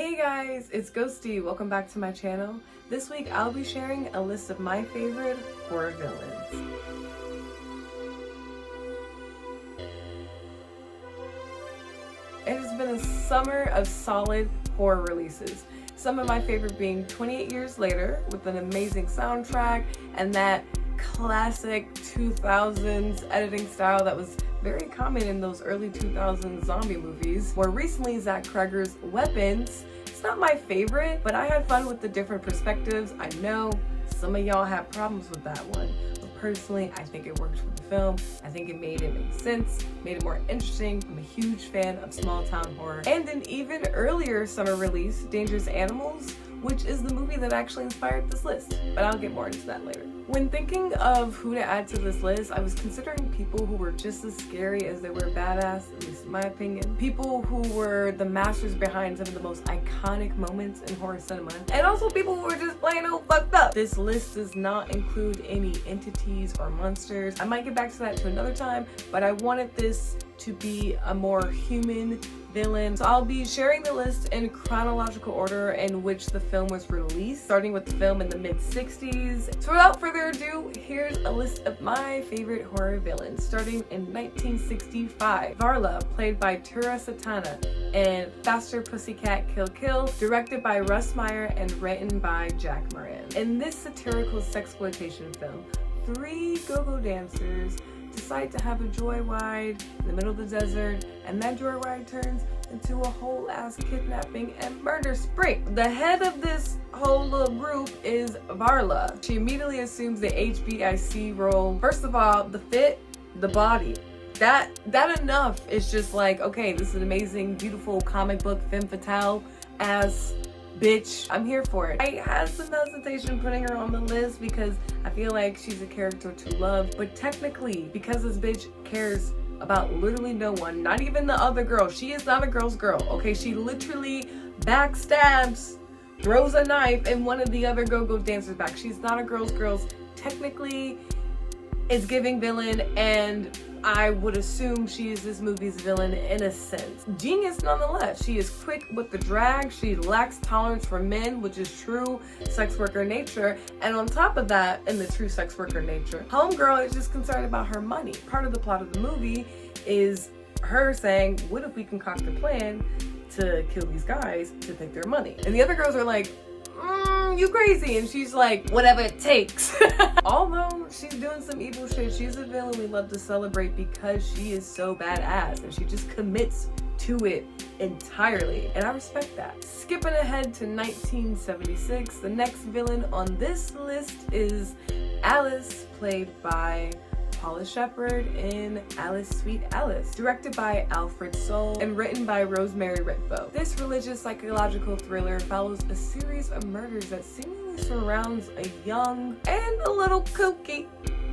Hey guys, it's Ghosdee. Welcome back to my channel. This week I'll be sharing a list of my favorite horror villains. It has been a summer of solid horror releases. Some of my favorite being 28 Years Later with an amazing soundtrack and that classic 2000s editing style that was very common in those early 2000s zombie movies. More recently, Zach Cregger's Weapons. It's not my favorite, but I had fun with the different perspectives. I know some of y'all have problems with that one, but personally, I think it worked for the film. I think it made it make sense, made it more interesting. I'm a huge fan of small town horror. And an even earlier summer release, Dangerous Animals, which is the movie that actually inspired this list, but I'll get more into that later. When thinking of who to add to this list, I was considering people who were just as scary as they were badass, at least in my opinion. People who were the masters behind some of the most iconic moments in horror cinema, and also people who were just plain old fucked up. This list does not include any entities or monsters. I might get back to that to another time, but I wanted this to be a more human villain. So I'll be sharing the list in chronological order in which the film was released, starting with the film in the mid-60s. So without further ado, here's a list of my favorite horror villains, starting in 1965. Varla, played by Tura Satana in Faster Pussycat Kill Kill, directed by Russ Meyer and written by Jack Moran. In this satirical sexploitation film, three go-go dancers decide to have a joyride in the middle of the desert, and that joyride turns into a whole ass kidnapping and murder spree. The head of this whole little group is Varla. She immediately assumes the HBIC role. First of all, the fit, the body. That enough is just like, okay, this is an amazing, beautiful comic book femme fatale ass bitch. I'm here for it. I had some hesitation putting her on the list because I feel like she's a character to love, but technically, because this bitch cares about literally no one, not even the other girl. She is not a girl's girl, okay? She literally backstabs, throws a knife in one of the other go-go dancers' back. She's not a girl's girl. Technically, it's giving villain, and I would assume she is this movie's villain in a sense. Genius nonetheless. She is quick with the drag. She lacks tolerance for men, which is true sex worker nature. And on top of that, in the true sex worker nature, homegirl is just concerned about her money. Part of the plot of the movie is her saying, what if we concoct a plan to kill these guys to take their money? And the other girls are like, you crazy. And she's like, whatever it takes. Although she's doing some evil shit, she's a villain we love to celebrate because she is so badass and she just commits to it entirely, and I respect that. Skipping ahead to 1976, the next villain on this list is Alice, played by Paula Shepherd in Alice Sweet Alice, directed by Alfred Soule and written by Rosemary Ritvo. This religious psychological thriller follows a series of murders that seemingly surrounds a young and a little kooky,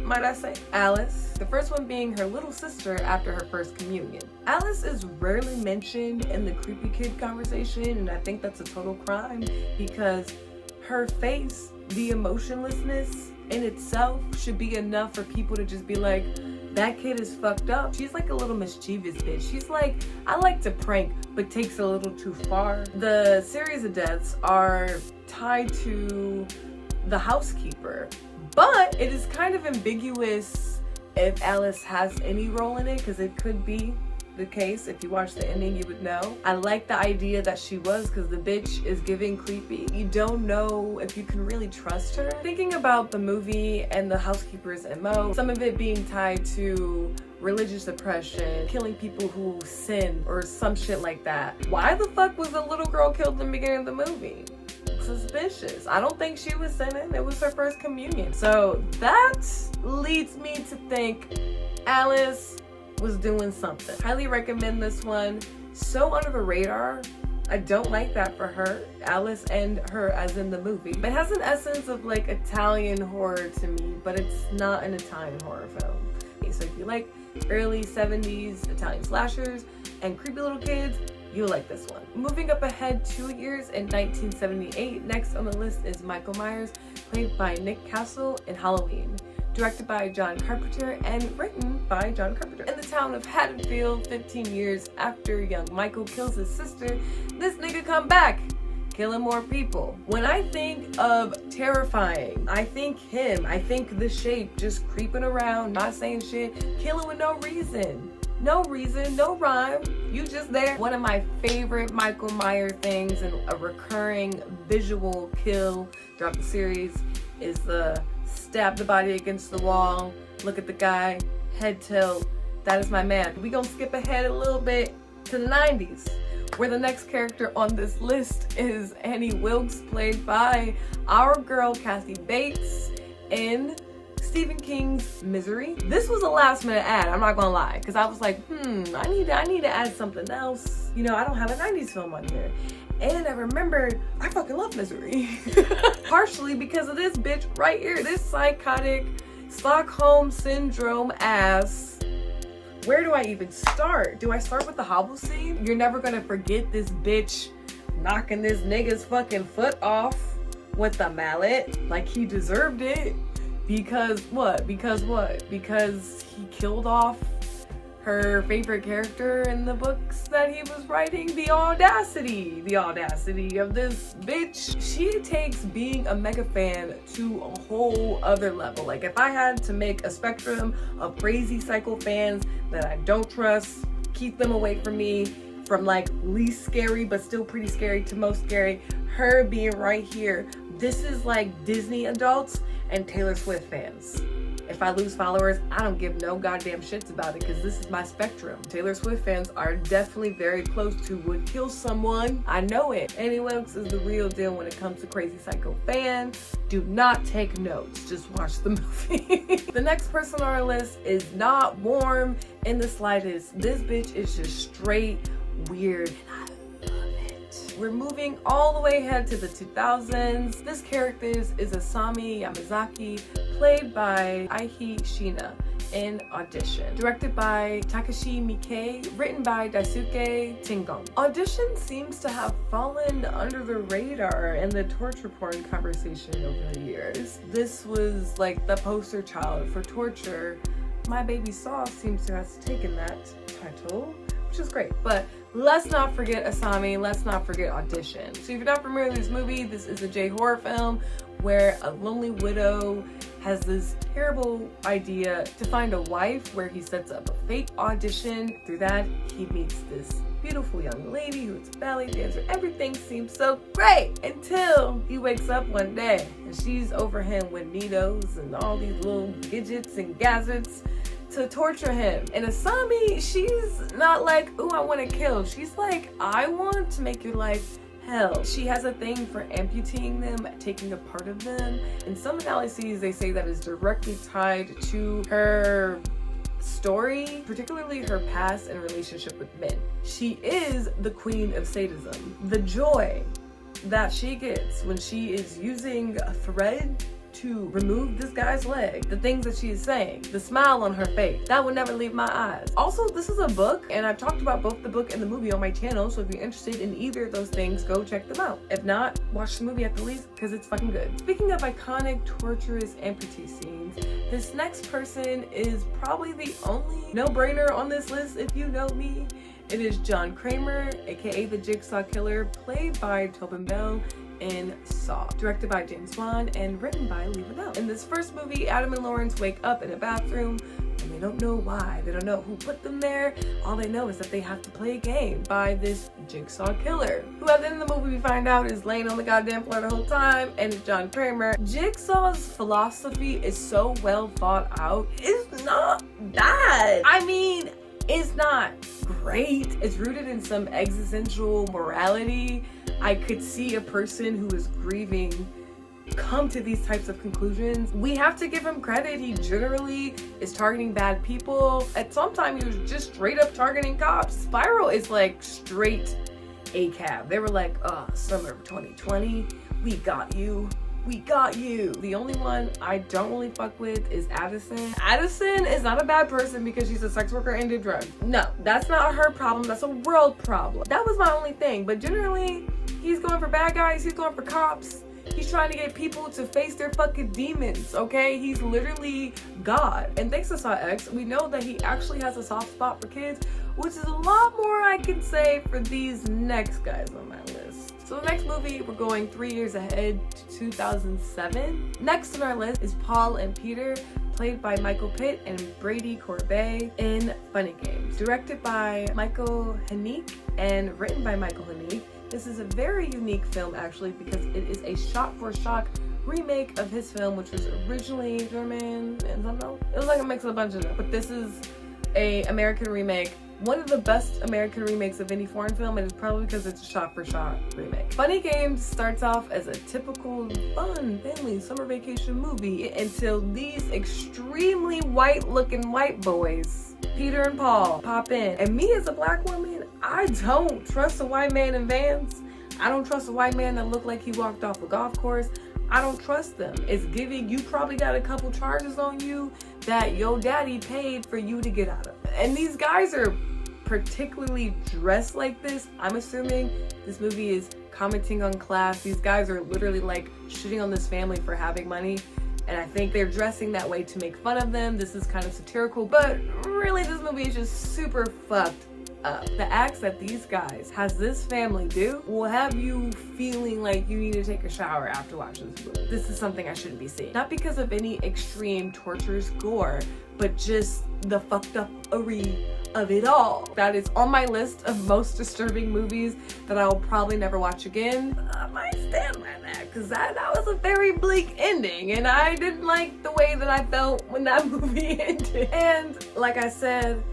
might I say, Alice. The first one being her little sister after her first communion. Alice is rarely mentioned in the creepy kid conversation, and I think that's a total crime because her face, the emotionlessness in itself should be enough for people to just be like, that kid is fucked up. She's like a little mischievous bitch. She's like, I like to prank, but takes it a little too far. The series of deaths are tied to the housekeeper, but it is kind of ambiguous if Alice has any role in it, because it could be the case. If you watch the ending, you would know. I like the idea that she was, because the bitch is giving creepy. You don't know if you can really trust her. Thinking about the movie and the housekeeper's MO, some of it being tied to religious oppression, killing people who sin or some shit like that. Why the fuck was the little girl killed in the beginning of the movie? Suspicious. I don't think she was sinning. It was her first communion. So that leads me to think Alice was doing something. Highly recommend this one. So under the radar. I don't like that for her, Alice, and her as in the movie. It has an essence of like Italian horror to me, but it's not an Italian horror film. Okay, so if you like early 70s Italian slashers and creepy little kids, you'll like this one. Moving up ahead 2 years in 1978, next on the list is Michael Myers, played by Nick Castle in Halloween. Directed by John Carpenter and written by John Carpenter. In the town of Haddonfield, 15 years after young Michael kills his sister, this nigga come back killing more people. When I think of terrifying, I think him. I think The Shape, just creeping around, not saying shit, killing with no reason. No reason, no rhyme, you just there. One of my favorite Michael Myers things and a recurring visual kill throughout the series is the stab the body against the wall, look at the guy, head tilt. That is my man. We gonna skip ahead a little bit to the 90s, where the next character on this list is Annie Wilkes, played by our girl Kathy Bates in Stephen King's Misery. This was a last minute ad, I'm not gonna lie, because I was like, I need to add something else. You know, I don't have a 90s film on here. And I remembered, I fucking love Misery. Partially because of this bitch right here, this psychotic Stockholm Syndrome ass. Where do I even start? Do I start with the hobble scene? You're never gonna forget this bitch knocking this nigga's fucking foot off with a mallet like he deserved it. Because what? Because he killed off her favorite character in the books that he was writing. The audacity of this bitch. She takes being a mega fan to a whole other level. Like, if I had to make a spectrum of crazy psycho fans that I don't trust, keep them away from me, from like least scary but still pretty scary to most scary, her being right here. This is like Disney adults and Taylor Swift fans. If I lose followers, I don't give no goddamn shits about it, because this is my spectrum. Taylor Swift fans are definitely very close to would kill someone. I know it. Annie Wilkes is the real deal when it comes to crazy psycho fans. Do not take notes, just watch the movie. The next person on our list is not warm in the slightest. This bitch is just straight weird. We're moving all the way ahead to the 2000s. This character is Asami Yamazaki, played by Aihi Shina in Audition. Directed by Takashi Miike, written by Daisuke Tingong. Audition seems to have fallen under the radar in the torture porn conversation over the years. This was like the poster child for torture. My Baby Saw seems to have taken that title, which is great. But let's not forget Asami, let's not forget Audition. So if you're not familiar with this movie, this is a J-horror film where a lonely widow has this terrible idea to find a wife, where he sets up a fake audition. Through that, he meets this beautiful young lady who's a ballet dancer. Everything seems so great until he wakes up one day and she's over him with needles and all these little gadgets and gadgets to torture him. And Asami, she's not like, ooh, I want to kill. She's like, I want to make your life hell. She has a thing for amputating them, taking a part of them. In some analyses, they say that is directly tied to her story, particularly her past and relationship with men. She is the queen of sadism. The joy that she gets when she is using a thread to remove this guy's leg, the things that she is saying, the smile on her face, that would never leave my eyes. Also, this is a book, and I've talked about both the book and the movie on my channel, so if you're interested in either of those things, go check them out. If not, watch the movie at the least, because it's fucking good. Speaking of iconic, torturous amputee scenes, this next person is probably the only no-brainer on this list if you know me. It is John Kramer, aka the Jigsaw Killer, played by Tobin Bell in Saw, directed by James Wan and written by Lee Vanell. In this first movie, Adam and Lawrence wake up in a bathroom and they don't know why. They don't know who put them there. All they know is that they have to play a game by this Jigsaw Killer, who at the end of the movie we find out is laying on the goddamn floor the whole time, and it's John Kramer. Jigsaw's philosophy is so well thought out. It's not bad. I mean, it's not great. It's rooted in some existential morality. I could see a person who is grieving come to these types of conclusions. We have to give him credit. He generally is targeting bad people. At some time, he was just straight up targeting cops. Spiral is like straight ACAB. They were like, summer of 2020, we got you. We got you. The only one I don't really fuck with is Addison. Addison is not a bad person because she's a sex worker and did drugs. No, that's not her problem. That's a world problem. That was my only thing. But generally, he's going for bad guys. He's going for cops. He's trying to get people to face their fucking demons, okay? He's literally God. And thanks to Saw X, we know that he actually has a soft spot for kids, which is a lot more I can say for these next guys on my list. So the next movie, we're going 3 years ahead to 2007. Next on our list is Paul and Peter, played by Michael Pitt and Brady Corbet in Funny Games. Directed by Michael Haneke and written by Michael Haneke. This is a very unique film actually because it is a shot-for-shot remake of his film, which was originally German and something else. It was like a mix of a bunch of them, but this is a American remake. One of the best American remakes of any foreign film, and it's probably because it's a shot-for-shot remake. Funny Games starts off as a typical fun family summer vacation movie until these extremely white-looking white boys, Peter and Paul, pop in. And me as a black woman, I don't trust a white man in Vans. I don't trust a white man that looked like he walked off a golf course. I don't trust them. It's giving, you probably got a couple charges on you that your daddy paid for you to get out of. And these guys are particularly dressed like this. I'm assuming this movie is commenting on class. These guys are literally like shitting on this family for having money. And I think they're dressing that way to make fun of them. This is kind of satirical, but really this movie is just super fucked up. The acts that these guys has this family do will have you feeling like you need to take a shower after watching this movie. This is something I shouldn't be seeing. Not because of any extreme tortures, gore, but just the fucked up-ery of it all. That is on my list of most disturbing movies that I will probably never watch again. I might stand by that because that was a very bleak ending and I didn't like the way that I felt when that movie ended. And like I said,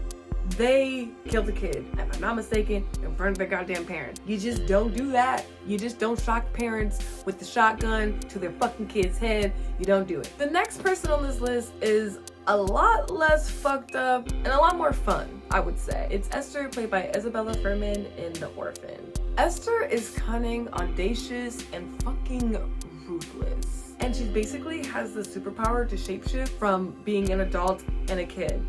they killed the kid, if I'm not mistaken, in front of their goddamn parents. You just don't do that. You just don't shock parents with the shotgun to their fucking kid's head. You don't do it. The next person on this list is a lot less fucked up and a lot more fun, I would say. It's Esther, played by Isabella Fuhrman in The Orphan. Esther is cunning, audacious, and fucking ruthless. And she basically has the superpower to shapeshift from being an adult and a kid.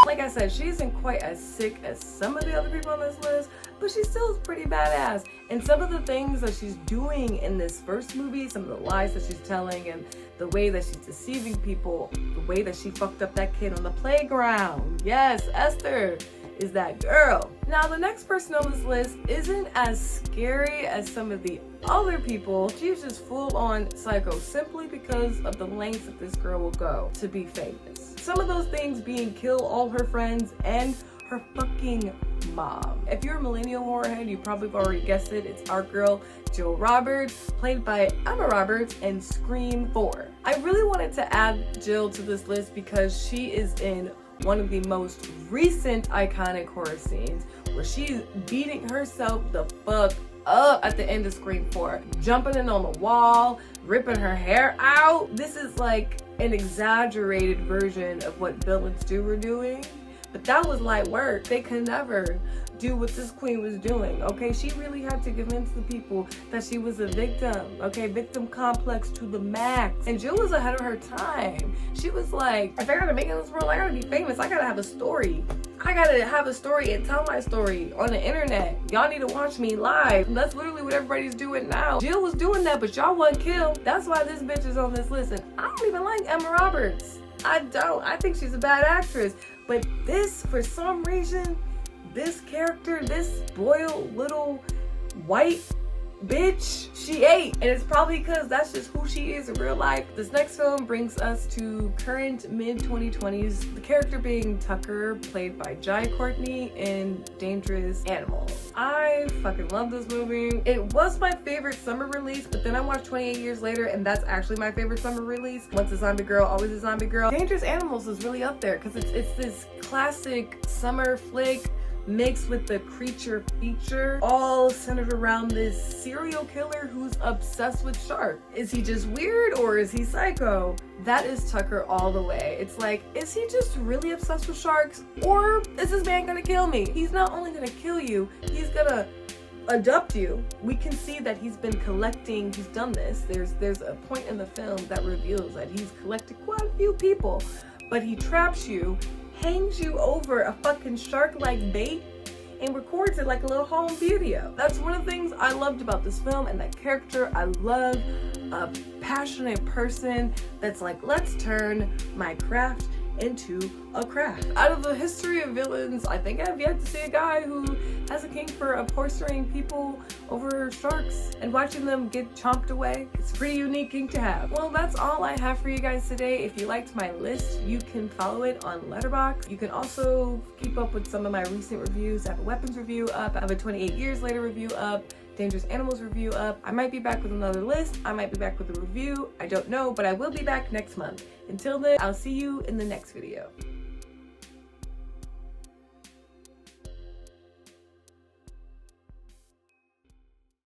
Like I said, she isn't quite as sick as some of the other people on this list, but she still is pretty badass. And some of the things that she's doing in this first movie, some of the lies that she's telling, and the way that she's deceiving people, the way that she fucked up that kid on the playground. Yes, Esther is that girl. Now, the next person on this list isn't as scary as some of the other people. She's just full on psycho simply because of the lengths that this girl will go to be famous. Some of those things being kill all her friends and her fucking mom. If you're a millennial horror head, you probably have already guessed it. It's our girl, Jill Roberts, played by Emma Roberts in Scream 4. I really wanted to add Jill to this list because she is in one of the most recent iconic horror scenes where she's beating herself the fuck up at the end of Scream 4. Jumping in on the wall, ripping her hair out. This is like an exaggerated version of what villains do were doing. But that was light work. They could never do what this queen was doing, okay? She really had to convince the people that she was a victim, okay? Victim complex to the max. And Jill was ahead of her time. She was like, if I gotta make it in this world, I gotta be famous. I gotta have a story. I gotta have a story and tell my story on the internet. Y'all need to watch me live. And that's literally what everybody's doing now. Jill was doing that, but y'all wasn't killed. That's why this bitch is on this list. And I don't even like Emma Roberts. I don't. I think she's a bad actress. But this, for some reason, this character, this spoiled little white bitch, she ate. And it's probably because that's just who she is in real life. This next film brings us to current mid-2020s. The character being Tucker, played by Jai Courtney in Dangerous Animals. I fucking love this movie. It was my favorite summer release, but then I watched 28 Years Later, and that's actually my favorite summer release. Once a zombie girl, always a zombie girl. Dangerous Animals is really up there because it's this classic summer flick mixed with the creature feature, all centered around this serial killer who's obsessed with sharks. Is he just weird or is he psycho? That is Tucker all the way. It's like, is he just really obsessed with sharks, or is this man gonna kill me? He's not only gonna kill you, he's gonna adopt you. We can see that he's been collecting, he's done this. There's a point in the film that reveals that he's collected quite a few people, but he traps you, hangs you over a fucking shark-like bait, and records it like a little home video. That's one of the things I loved about this film and that character. I love a passionate person that's like, let's turn my craft into a craft. Out of the history of villains, I think I've yet to see a guy who has a kink for upholstering people over sharks and watching them get chomped away. It's a pretty unique kink to have. Well, that's all I have for you guys today. If you liked my list, you can follow it on Letterboxd. You can also keep up with some of my recent reviews. I have a weapons review up, I have a 28 Years Later review up, Dangerous Animals review up. I might be back with another list. I might be back with a review. I don't know, but I will be back next month. Until then, I'll see you in the next video.